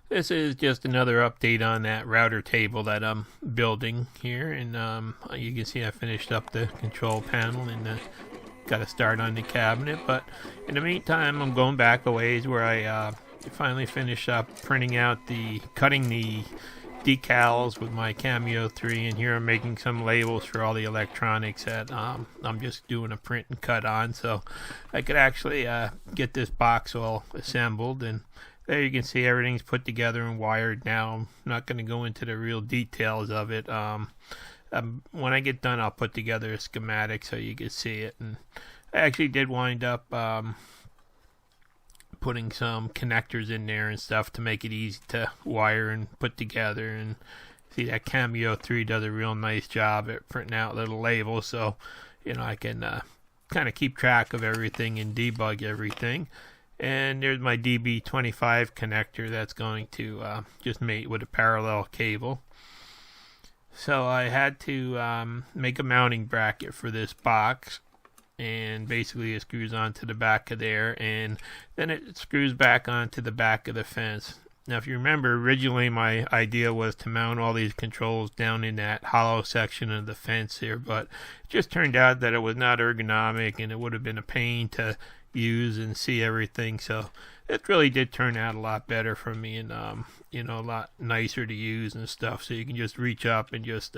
This is just another update on that router table that I'm building here, and you can see I finished up the control panel and got to start on the cabinet. But in the meantime, I'm going back a ways where I finally finished up cutting the decals with my Cameo 3, and here I'm making some labels for all the electronics that I'm just doing a print and cut on, so I could actually get this box all assembled. And there you can see everything's put together and wired now. I'm not going to go into the real details of it. When I get done, I'll put together a schematic so you can see it. And I actually did wind up putting some connectors in there and stuff to make it easy to wire and put together. And see, that Cameo 3 does a real nice job at printing out little labels, so I can kind of keep track of everything and debug everything. And there's my DB25 connector that's going to just mate with a parallel cable. So I had to make a mounting bracket for this box, and basically it screws onto the back of there, and then it screws back onto the back of the fence. Now, if you remember, originally my idea was to mount all these controls down in that hollow section of the fence here, but it just turned out that it was not ergonomic, and it would have been a pain to use and see everything. So it really did turn out a lot better for me, and a lot nicer to use and stuff. So you can just reach up and just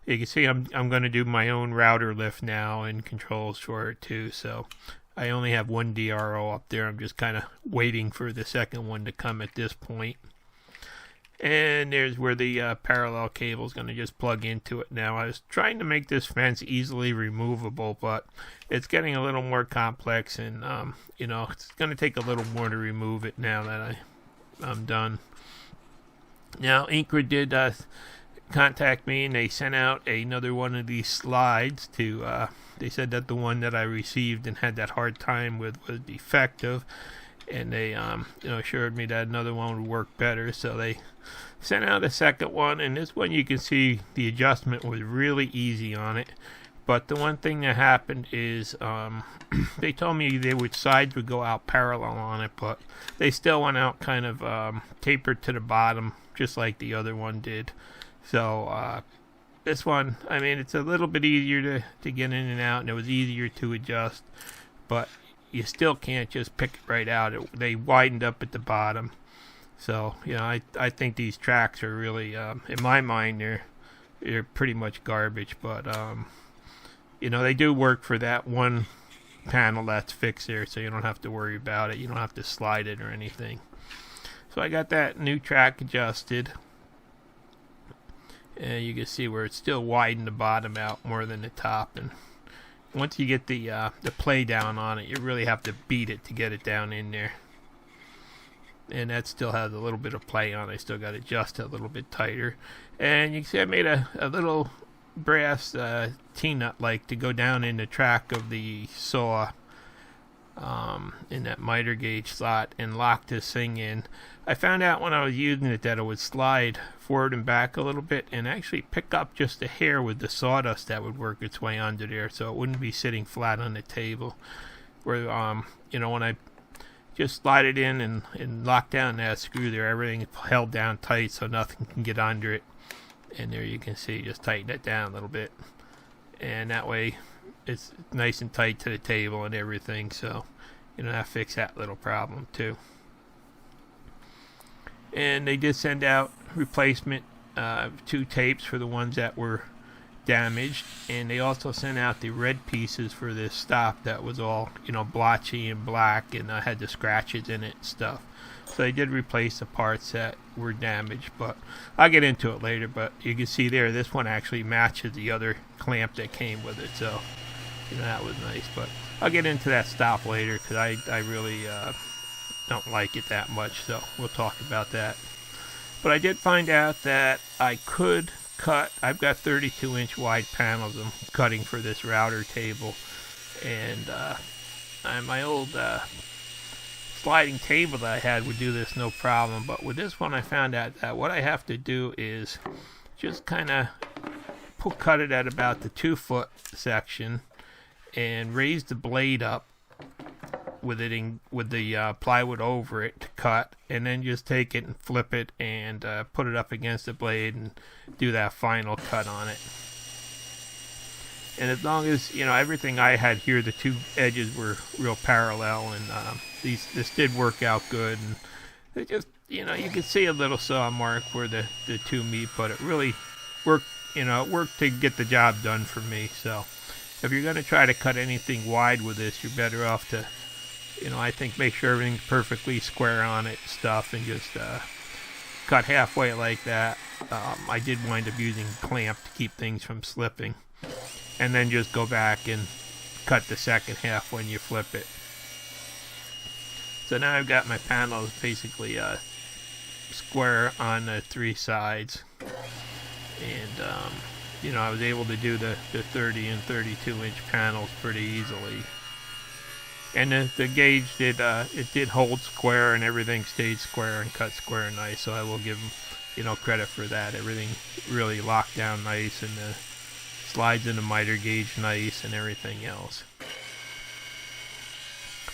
you can see I'm going to do my own router lift now and controls for it too. So I only have one DRO up there. I'm just kind of waiting for the second one to come at this point. And there's where the parallel cable is going to just plug into it now. I was trying to make this fence easily removable, but it's getting a little more complex, and it's going to take a little more to remove it now that I'm done. Now, Incra did contact me, and they sent out another one of these slides to. They said that the one that I received and had that hard time with was defective, and they assured me that another one would work better. So they sent out a second one, and this one you can see the adjustment was really easy on it. But the one thing that happened is they told me sides would go out parallel on it, but they still went out kind of tapered to the bottom, just like the other one did. So this one, I mean, it's a little bit easier to get in and out, and it was easier to adjust, but you still can't just pick it right out. They widened up at the bottom. So, I think these tracks are really, in my mind, they're pretty much garbage, but they do work for that one panel that's fixed there, so you don't have to worry about it. You don't have to slide it or anything. So I got that new track adjusted, and you can see where it's still widened the bottom out more than the top. And once you get the play down on it, you really have to beat it to get it down in there. And that still has a little bit of play on it. I still got to adjust it a little bit tighter. And you can see I made a little brass T-nut like to go down in the track of the saw in that miter gauge slot and lock this thing in. I found out when I was using it that it would slide forward and back a little bit and actually pick up just a hair with the sawdust that would work its way under there, so it wouldn't be sitting flat on the table. Where when I just slide it in and lock down that screw there, everything is held down tight so nothing can get under it. And there you can see, just tighten it down a little bit, and that way it's nice and tight to the table and everything. So that fixed that little problem too. And they did send out replacement 2 tapes for the ones that were damaged, and they also sent out the red pieces for this stop that was all blotchy and black and had the scratches in it and stuff. So they did replace the parts that were damaged, but I'll get into it later. But you can see there, this one actually matches the other clamp that came with it, so that was nice. But I'll get into that stop later, because I really don't like it that much, so we'll talk about that. But I did find out that I could cut. I've got 32-inch wide panels I'm cutting for this router table, and my old sliding table that I had would do this no problem. But with this one, I found out that what I have to do is just kind of cut it at about the 2-foot section and raise the blade up with the plywood over it to cut, and then just take it and flip it and put it up against the blade and do that final cut on it. And as long as, everything I had here, the two edges were real parallel, and this did work out good. And it just, you can see a little saw mark where the two meet, but it really worked, it worked to get the job done for me. So if you're going to try to cut anything wide with this, you're better off to, I think make sure everything's perfectly square on it stuff, and just cut halfway like that. I did wind up using a clamp to keep things from slipping. And then just go back and cut the second half when you flip it. So now I've got my panels basically square on the three sides. And, I was able to do the 30 and 32 inch panels pretty easily. And the gauge did hold square, and everything stayed square and cut square nice. So I will give them, credit for that. Everything really locked down nice, and the slides in the miter gauge nice, and everything else.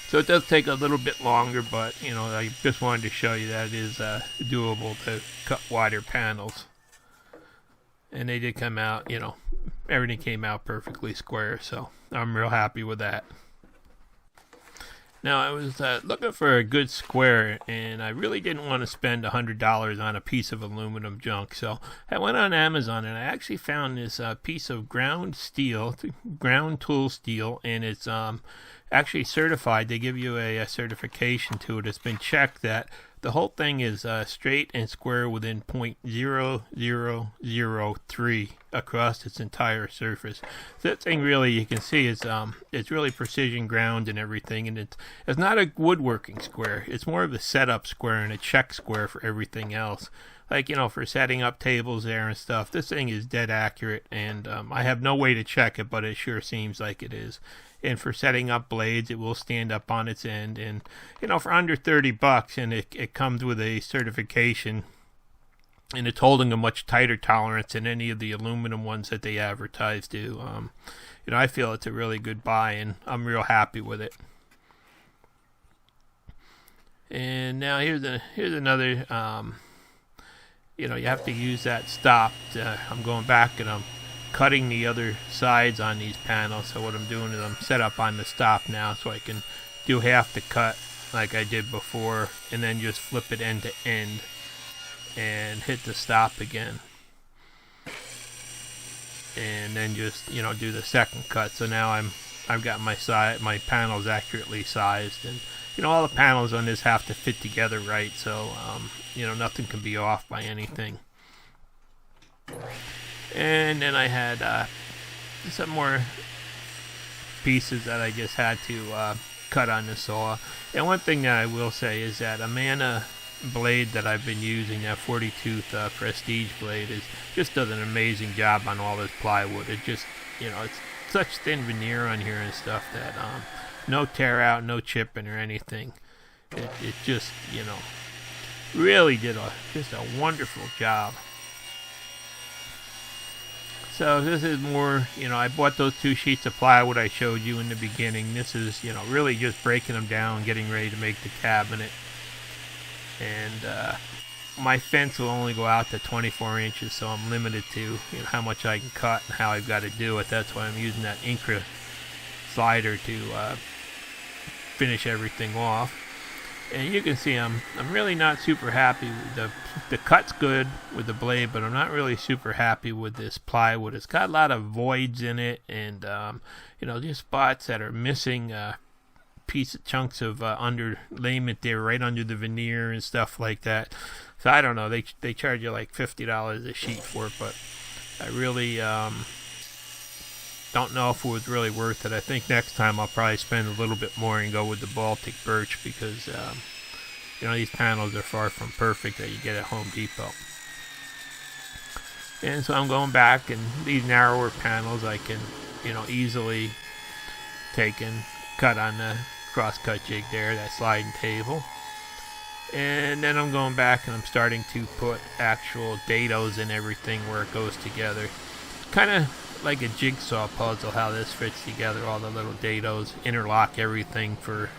So it does take a little bit longer, but I just wanted to show you that it is doable to cut wider panels. And they did come out, everything came out perfectly square, so I'm real happy with that. Now, I was looking for a good square, and I really didn't want to spend $100 on a piece of aluminum junk. So I went on Amazon, and I actually found this piece of ground tool steel, and it's actually certified. They give you a certification to it. It's been checked that the whole thing is straight and square within 0.0003 across its entire surface. So that thing really, you can see, it's really precision ground and everything, and it's not a woodworking square. It's more of a setup square and a check square for everything else. Like, for setting up tables there and stuff. This thing is dead accurate, and I have no way to check it, but it sure seems like it is. And for setting up blades, it will stand up on its end. And, for under $30, and it comes with a certification, and it's holding a much tighter tolerance than any of the aluminum ones that they advertise do. I feel it's a really good buy, and I'm real happy with it. And now here's another, you have to use that stop. I'm going back, and I'm cutting the other sides on these panels. So what I'm doing is I'm set up on the stop now, so I can do half the cut like I did before, and then just flip it end to end and hit the stop again, and then just do the second cut. So now I've got my panels accurately sized, and all the panels on this have to fit together right, so nothing can be off by anything. And then I had some more pieces that I just had to cut on the saw. And one thing that I will say is that Amana blade that I've been using, that 40-tooth Prestige blade, just does an amazing job on all this plywood. It just, it's such thin veneer on here and stuff that no tear out, no chipping or anything. It just, really did just a wonderful job. So this is more, I bought those 2 sheets of plywood I showed you in the beginning. This is, really just breaking them down, getting ready to make the cabinet. And my fence will only go out to 24 inches, so I'm limited to how much I can cut and how I've got to do it. That's why I'm using that Incra slider to finish everything off. And you can see I'm really not super happy with the cut's good with the blade, but I'm not really super happy with this plywood. It's got a lot of voids in it, and just spots that are missing chunks of underlayment there right under the veneer and stuff like that. So I don't know, they charge you like $50 a sheet for it, but I really don't know if it was really worth it. I think next time I'll probably spend a little bit more and go with the Baltic birch, because these panels are far from perfect that you get at Home Depot. And so I'm going back, and these narrower panels I can easily take and cut on the cross-cut jig there, that sliding table. And then I'm going back and I'm starting to put actual dados and everything where it goes together. Kind of like a jigsaw puzzle how this fits together, all the little dados, interlock everything for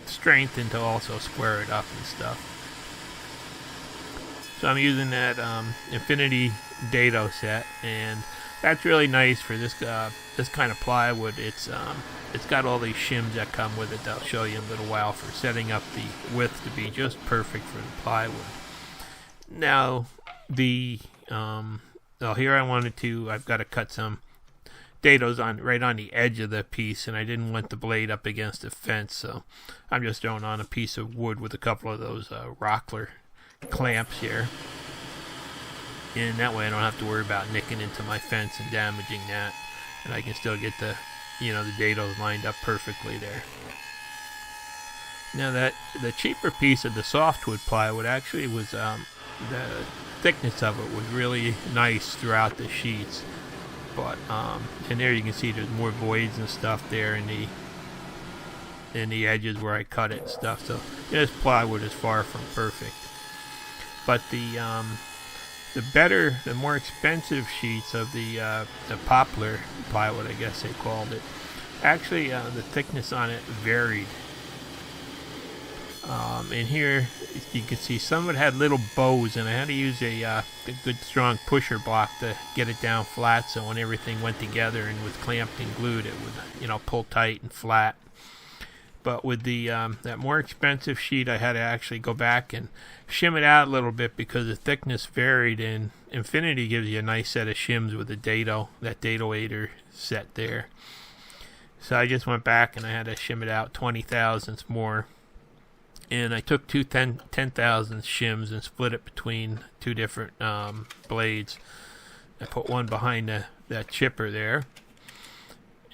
strength and to also square it up and stuff. So I'm using that Infinity Dado set, and that's really nice for this kind of plywood. It's got all these shims that come with it that I'll show you in a little while for setting up the width to be just perfect for the plywood. Now here I've got to cut some dados right on the edge of the piece, and I didn't want the blade up against the fence, so I'm just throwing on a piece of wood with a couple of those Rockler clamps here, and that way I don't have to worry about nicking into my fence and damaging that, and I can still get the dados lined up perfectly there. Now the cheaper piece of the softwood plywood actually was the thickness of it was really nice throughout the sheets, but and there you can see there's more voids and stuff there in the edges where I cut it and stuff. So this plywood is far from perfect. But the more expensive sheets of the poplar plywood, I guess they called it, actually the thickness on it varied. And here you can see some of it had little bows, and I had to use a good strong pusher block to get it down flat, so when everything went together and was clamped and glued, it would pull tight and flat. But with the that more expensive sheet, I had to actually go back and shim it out a little bit because the thickness varied, and Infinity gives you a nice set of shims with the dado, that Dado-ator set there. So I just went back and I had to shim it out 20 thousandths more. And I took two 10 thousandths shims and split it between two different blades. I put one behind that chipper there,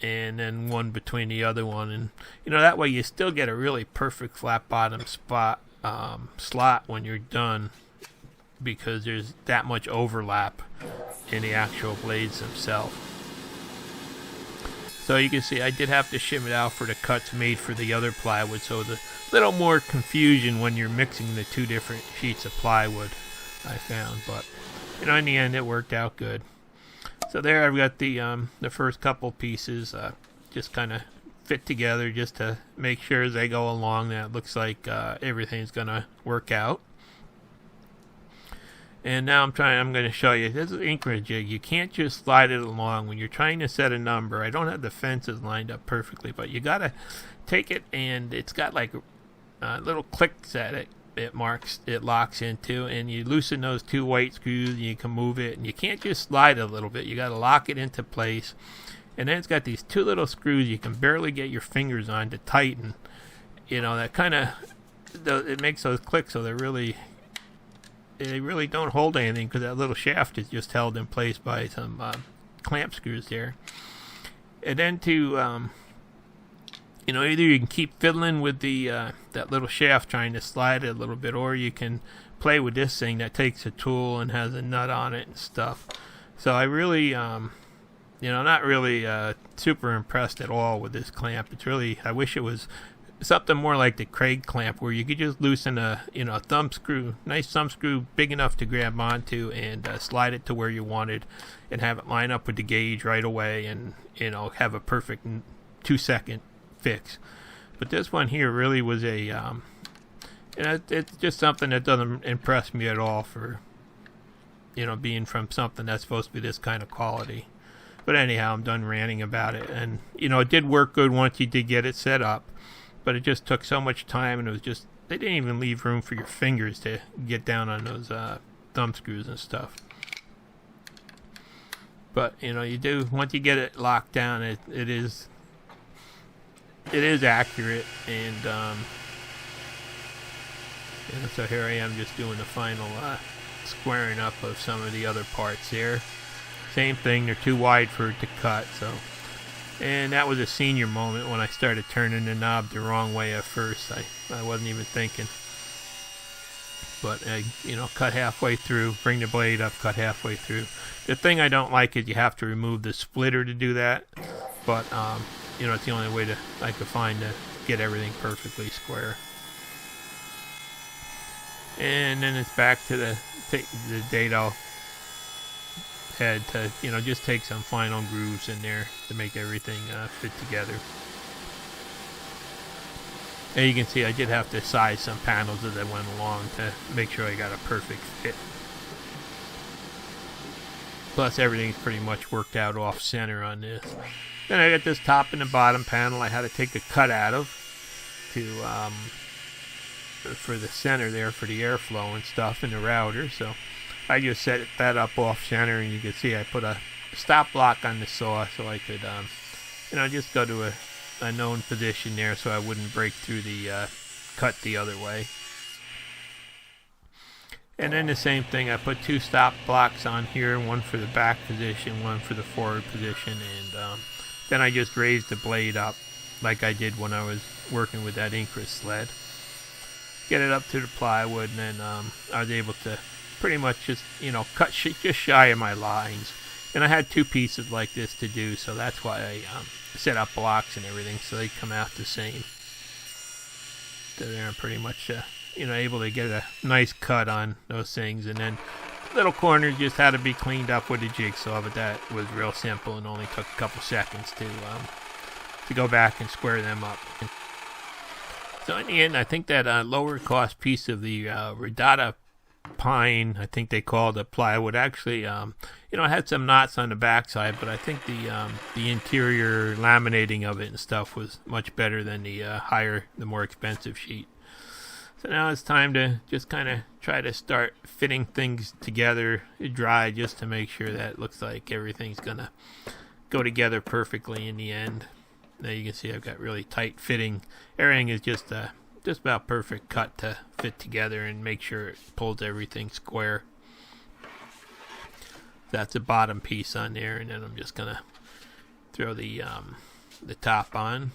and then one between the other one, and that way you still get a really perfect flat bottom slot when you're done, because there's that much overlap in the actual blades themselves. So you can see I did have to shim it out for the cuts made for the other plywood, so the little more confusion when you're mixing the two different sheets of plywood, I found, but in the end it worked out good. So there I've got the first couple pieces just kind of fit together just to make sure as they go along that it looks like everything's gonna work out. And now I'm going to show you, this is Incra jig. You can't just slide it along when you're trying to set a number. I don't have the fences lined up perfectly, but you got to take it, and it's got like little clicks that it locks into, and you loosen those two white screws and you can move it, and you can't just slide it a little bit. You got to lock it into place. And then it's got these two little screws you can barely get your fingers on to tighten. That kind of, it makes those clicks, so they really don't hold anything, because that little shaft is just held in place by some clamp screws there. And then to either you can keep fiddling with the that little shaft trying to slide it a little bit, or you can play with this thing that takes a tool and has a nut on it and stuff. So I really not really super impressed at all with this clamp. It's really, I wish it was something more like the Craig clamp, where you could just loosen a thumb screw, nice thumb screw big enough to grab onto, and slide it to where you wanted, and have it line up with the gauge right away, and have a perfect 2-second fix. But this one here really was it's just something that doesn't impress me at all for being from something that's supposed to be this kind of quality. But anyhow, I'm done ranting about it, and it did work good once you did get it set up. But it just took so much time, and it was just, they didn't even leave room for your fingers to get down on those thumb screws and stuff. But you do, once you get it locked down, it is accurate, and so here I am just doing the final squaring up of some of the other parts here. Same thing, they're too wide for it to cut, so. And that was a senior moment when I started turning the knob the wrong way at first. I wasn't even thinking. But I, cut halfway through, bring the blade up, cut halfway through. The thing I don't like is you have to remove the splitter to do that. But, it's the only way I could find to get everything perfectly square. And then it's back to the dado head to just take some final grooves in there to make everything fit together. And you can see I did have to size some panels as I went along to make sure I got a perfect fit. Plus everything's pretty much worked out off center on this. Then I got this top and the bottom panel I had to take a cut out of for the center there for the airflow and stuff in the router. So I just set that up off center, and you can see I put a stop block on the saw so I could just go to a known position there so I wouldn't break through the cut the other way. And then the same thing, I put 2 stop blocks on here, one for the back position, one for the forward position, and then I just raised the blade up like I did when I was working with that Incra sled. Get it up to the plywood, and then I was able to pretty much just, cut just shy of my lines. And I had 2 pieces like this to do, so that's why I set up blocks and everything so they come out the same. So they're pretty much able to get a nice cut on those things. And then little corners just had to be cleaned up with a jigsaw, but that was real simple and only took a couple seconds to go back and square them up. So in the end, I think that lower cost piece of the Regatta pine, I think they call the plywood, actually it had some knots on the backside, but I think the interior laminating of it and stuff was much better than the more expensive sheet. So now it's time to just kind of try to start fitting things together dry, just to make sure that it looks like everything's gonna go together perfectly in the end. Now you can see I've got really tight fitting. Everything is just about perfect cut to fit together and make sure it pulls everything square. That's the bottom piece on there, and then I'm just gonna throw the top on.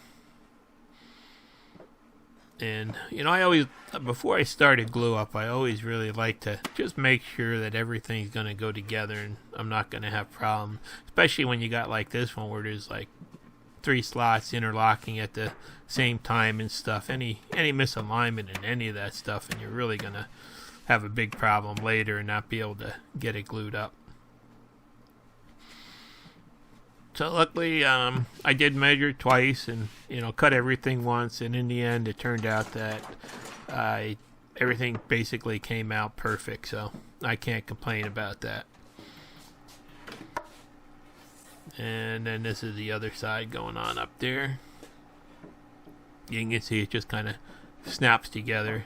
And I always, before I started glue up, I always really like to just make sure that everything's gonna go together and I'm not gonna have problems, especially when you got like this one where there's like 3 slots interlocking at the same time and stuff. Any misalignment in any of that stuff, and you're really gonna have a big problem later and not be able to get it glued up. So luckily I did measure twice and cut everything once, and in the end it turned out that everything basically came out perfect, so I can't complain about that. And then this is the other side going on up there. You can see it just kind of snaps together.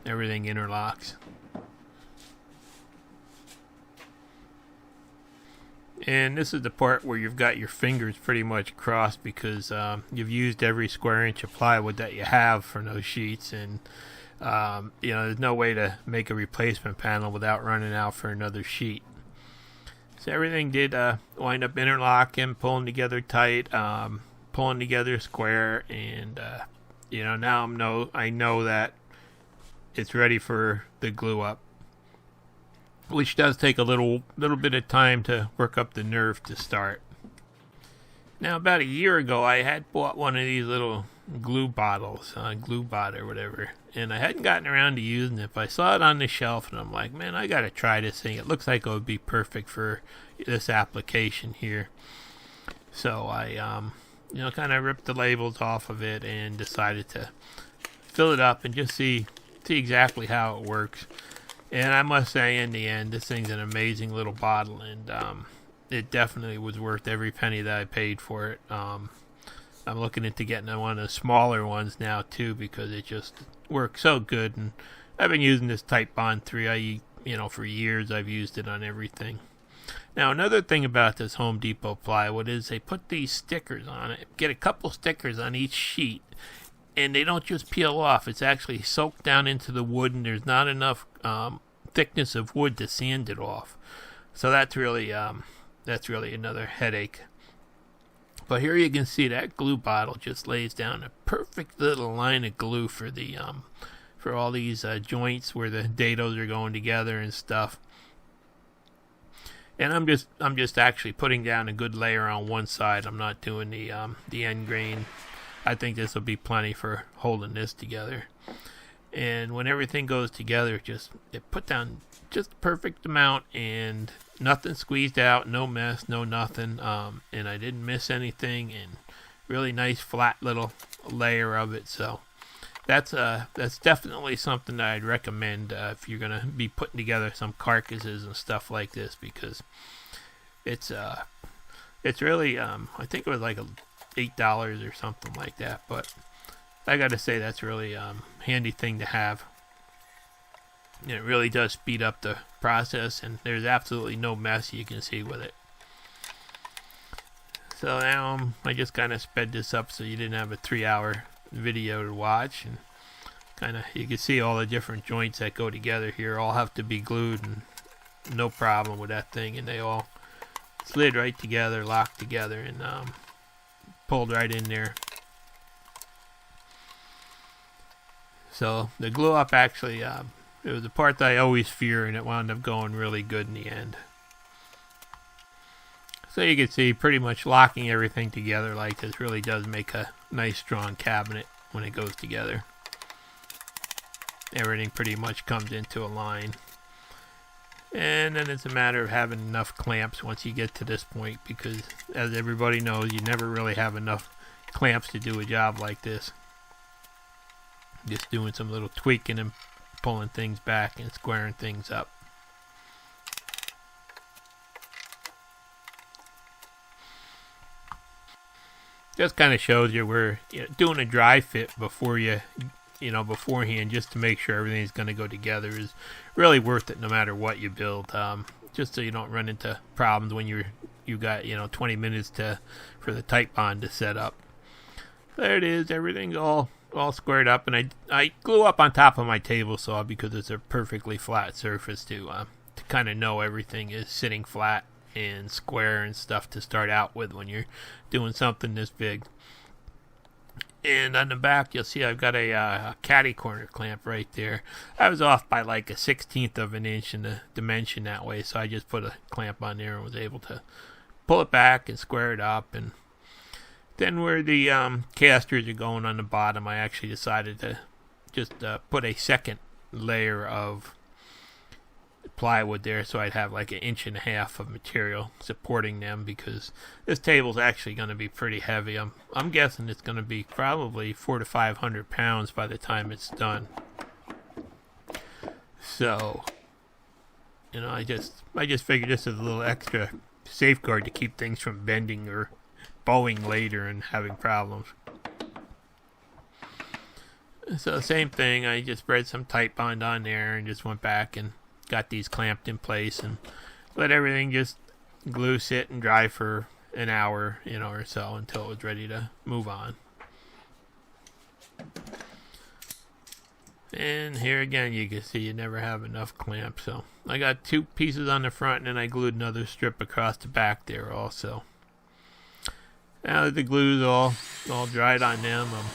Everything interlocks. And this is the part where you've got your fingers pretty much crossed because you've used every square inch of plywood that you have for those sheets, and there's no way to make a replacement panel without running out for another sheet. So everything did wind up interlocking, pulling together tight, pulling together square, and now I know that it's ready for the glue up, which does take a little bit of time to work up the nerve to start. Now, about a year ago, I had bought one of these little glue bottles, Glue Bot or whatever, and I hadn't gotten around to using it, but I saw it on the shelf, and I'm like, man, I gotta try this thing. It looks like it would be perfect for this application here. So I, kind of ripped the labels off of it and decided to fill it up and just see exactly how it works. And I must say, in the end, this thing's an amazing little bottle, and it definitely was worth every penny that I paid for it. I'm looking into getting one of the smaller ones now too, because it just works so good. And I've been using this Type Bond 3. For years I've used it on everything. Now, another thing about this Home Depot plywood is they put these stickers on it. Get a couple stickers on each sheet, and they don't just peel off. It's actually soaked down into the wood, and there's not enough thickness of wood to sand it off. So that's really another headache. But here you can see that glue bottle just lays down a perfect little line of glue for the for all these joints where the dados are going together and stuff. And I'm just actually putting down a good layer on one side. I'm not doing the end grain. I think this will be plenty for holding this together. And when everything goes together, it put down just the perfect amount, and nothing squeezed out, no mess, no nothing. And I didn't miss anything, and really nice flat little layer of it. So that's definitely something that I'd recommend if you're gonna be putting together some carcasses and stuff like this, because it's really I think it was like $8 or something like that, but I gotta say that's really handy thing to have. And it really does speed up the process, and there's absolutely no mess you can see with it. So now I just kind of sped this up so you didn't have a 3-hour video to watch, and kind of you can see all the different joints that go together here all have to be glued, and no problem with that thing, and they all slid right together, locked together, and pulled right in there. So the glue up actually it was the part that I always fear, and it wound up going really good in the end. So you can see pretty much locking everything together like this really does make a nice strong cabinet when it goes together. Everything pretty much comes into a line. And then it's a matter of having enough clamps once you get to this point, because as everybody knows, you never really have enough clamps to do a job like this. Just doing some little tweaking and pulling things back and squaring things up. Just kind of shows you where doing a dry fit before beforehand, just to make sure everything's going to go together, is really worth it no matter what you build. Just so you don't run into problems when you got 20 minutes for the tight bond to set up. There it is. Everything's all squared up, and I glue up on top of my table saw because it's a perfectly flat surface to kind of know everything is sitting flat and square and stuff to start out with when you're doing something this big. And on the back you'll see I've got a caddy corner clamp right there. I was off by like 1/16 of an inch in the dimension that way, so I just put a clamp on there and was able to pull it back and square it up. And then where the casters are going on the bottom, I actually decided to just put a second layer of plywood there, so I'd have like 1.5 inches of material supporting them, because this table's actually going to be pretty heavy. I'm guessing it's going to be probably 400 to 500 pounds by the time it's done. So I just figured this is a little extra safeguard to keep things from bending or bowing later and having problems. So same thing, I just spread some tight bond on there and just went back and got these clamped in place and let everything just glue, sit, and dry for an hour, or so, until it was ready to move on. And here again, you can see you never have enough clamps. So I got 2 pieces on the front, and then I glued another strip across the back there also. Now that the glue's all dried on them, I'm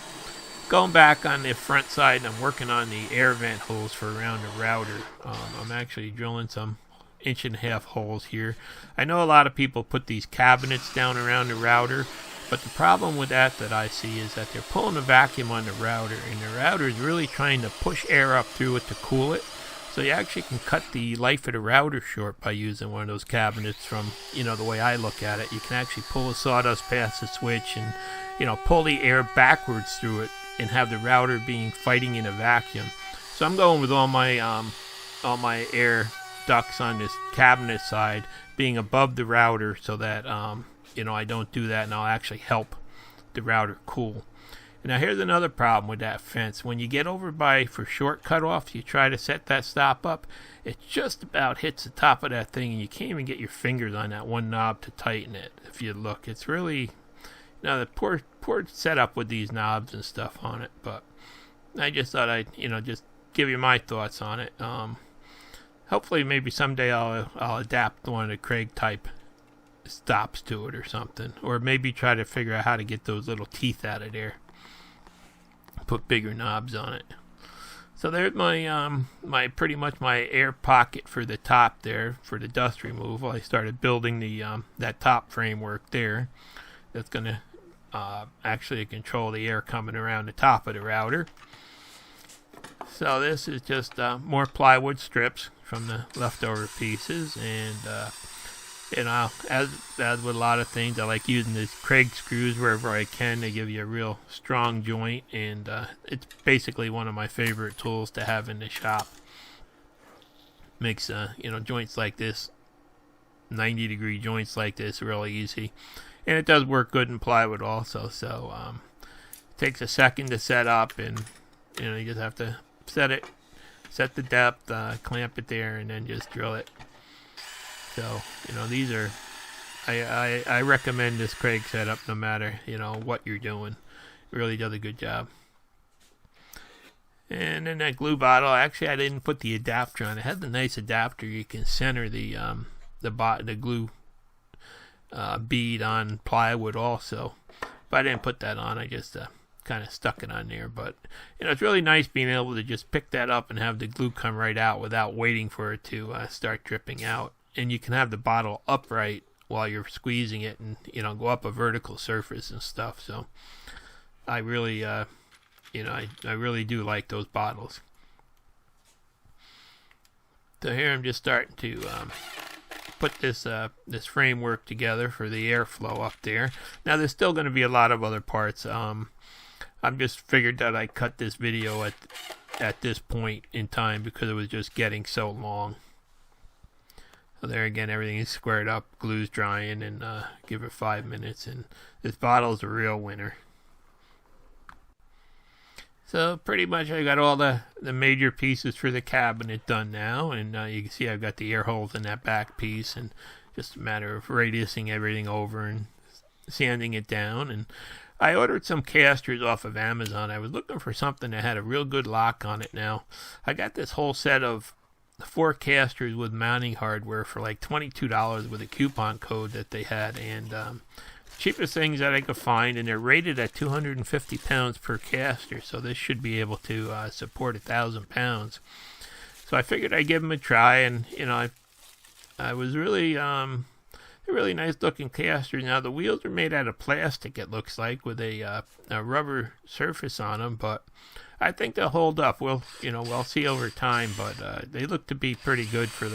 going back on the front side, and I'm working on the air vent holes for around the router. I'm actually drilling some 1.5 inch holes here. I know a lot of people put these cabinets down around the router, but the problem with that I see is that they're pulling a vacuum on the router, and the router is really trying to push air up through it to cool it. So you actually can cut the life of the router short by using one of those cabinets. From the way I look at it, you can actually pull the sawdust past the switch and pull the air backwards through it and have the router fighting in a vacuum. So I'm going with all my air ducts on this cabinet side being above the router, so that I don't do that, and I'll actually help the router cool. Now here's another problem with that fence. When you get over for short cutoffs, you try to set that stop up, it just about hits the top of that thing, and you can't even get your fingers on that one knob to tighten it. If you look, it's really the poor setup with these knobs and stuff on it. But I just thought I'd just give you my thoughts on it. Hopefully maybe someday I'll adapt one of the Craig type stops to it or something, or maybe try to figure out how to get those little teeth out of there, put bigger knobs on it. So there's my pretty much my air pocket for the top there for the dust removal. I started building the that top framework there. That's gonna actually control the air coming around the top of the router. So this is just more plywood strips from the leftover pieces, and as with a lot of things, I like using these Craig screws wherever I can. They give you a real strong joint, and it's basically one of my favorite tools to have in the shop. Makes joints like this, 90-degree joints like this, really easy, and it does work good in plywood also. So it takes a second to set up, and you just have to set the depth, clamp it there, and then just drill it. So these are, I recommend this Craig setup no matter what you're doing. It really does a good job. And then that glue bottle, actually I didn't put the adapter on. It has a nice adapter. You can center the glue bead on plywood also, but I didn't put that on. I just kind of stuck it on there. But it's really nice being able to just pick that up and have the glue come right out without waiting for it to start dripping out. And you can have the bottle upright while you're squeezing it, and go up a vertical surface and stuff. So I really I really do like those bottles. So here I'm just starting to put this framework together for the airflow up there. Now there's still going to be a lot of other parts. I'm just figured that I cut this video at this point in time because it was just getting so long. So there again, everything is squared up, glue's drying, and give it 5 minutes, and this bottle's a real winner. So pretty much I got all the major pieces for the cabinet done now, and you can see I've got the air holes in that back piece, and just a matter of radiusing everything over and sanding it down. And I ordered some casters off of Amazon. I was looking for something that had a real good lock on it. Now I got this whole set of 4 casters with mounting hardware for like $22 with a coupon code that they had, and cheapest things that I could find, and they're rated at 250 pounds per caster, so this should be able to support 1,000 pounds. So I figured I'd give them a try, and I was really they're really nice looking casters. Now the wheels are made out of plastic, it looks like, with a rubber surface on them, but I think they'll hold up. We'll see over time, but they look to be pretty good for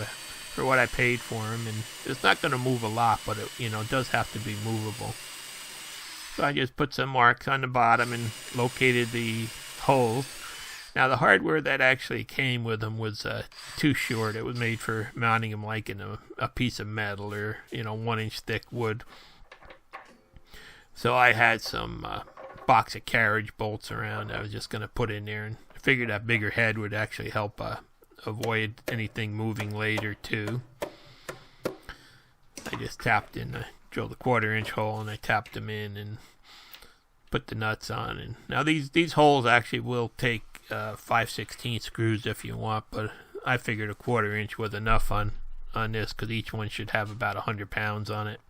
what I paid for them, and it's not going to move a lot, but it does have to be movable. So I just put some marks on the bottom and located the holes. Now the hardware that actually came with them was too short. It was made for mounting them like in a piece of metal or 1-inch thick wood. So I had some box of carriage bolts around I was just going to put in there, and I figured that bigger head would actually help avoid anything moving later too. I just drilled a 1/4-inch hole, and I tapped them in and put the nuts on. And now these holes actually will take 5/16 screws if you want, but I figured a 1/4-inch was enough on this because each one should have about 100 pounds on it.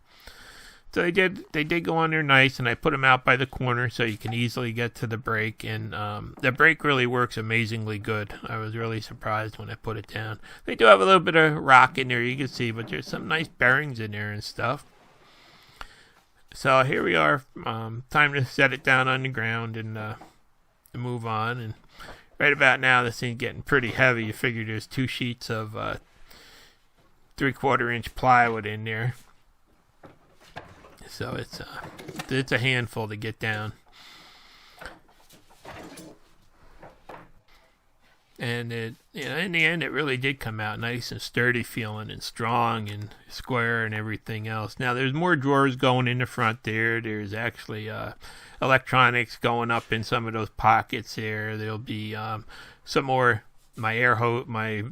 So they did go on there nice, and I put them out by the corner so you can easily get to the brake, and the brake really works amazingly good. I was really surprised when I put it down. They do have a little bit of rock in there, you can see, but there's some nice bearings in there and stuff. So here we are, time to set it down on the ground and move on. And right about now this thing's getting pretty heavy. You figure there's 2 sheets of 3/4-inch plywood in there. So it's a handful to get down. And in the end, it really did come out nice and sturdy feeling and strong and square and everything else. Now, there's more drawers going in the front there. There's actually electronics going up in some of those pockets there. There'll be some more, my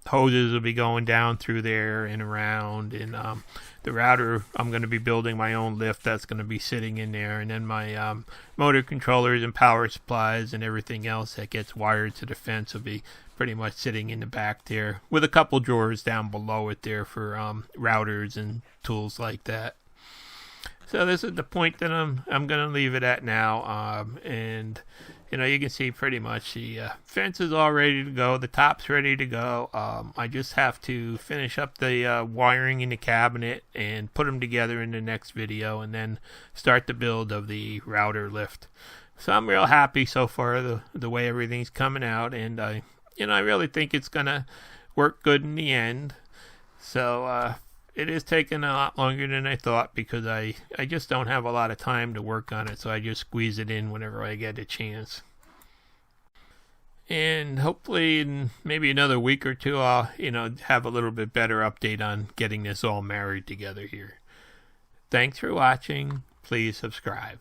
hoses will be going down through there and around, and the router, I'm going to be building my own lift that's going to be sitting in there, and then my motor controllers and power supplies and everything else that gets wired to the fence will be pretty much sitting in the back there, with a couple drawers down below it there for routers and tools like that. So this is the point that I'm going to leave it at now, and you can see pretty much the fence is all ready to go. The top's ready to go. I just have to finish up the wiring in the cabinet and put them together in the next video, and then start the build of the router lift. So I'm real happy so far the way everything's coming out, and I really think it's gonna work good in the end. So it is taking a lot longer than I thought because I just don't have a lot of time to work on it, so I just squeeze it in whenever I get a chance. And hopefully in maybe another week or two, I'll, have a little bit better update on getting this all married together here. Thanks for watching. Please subscribe.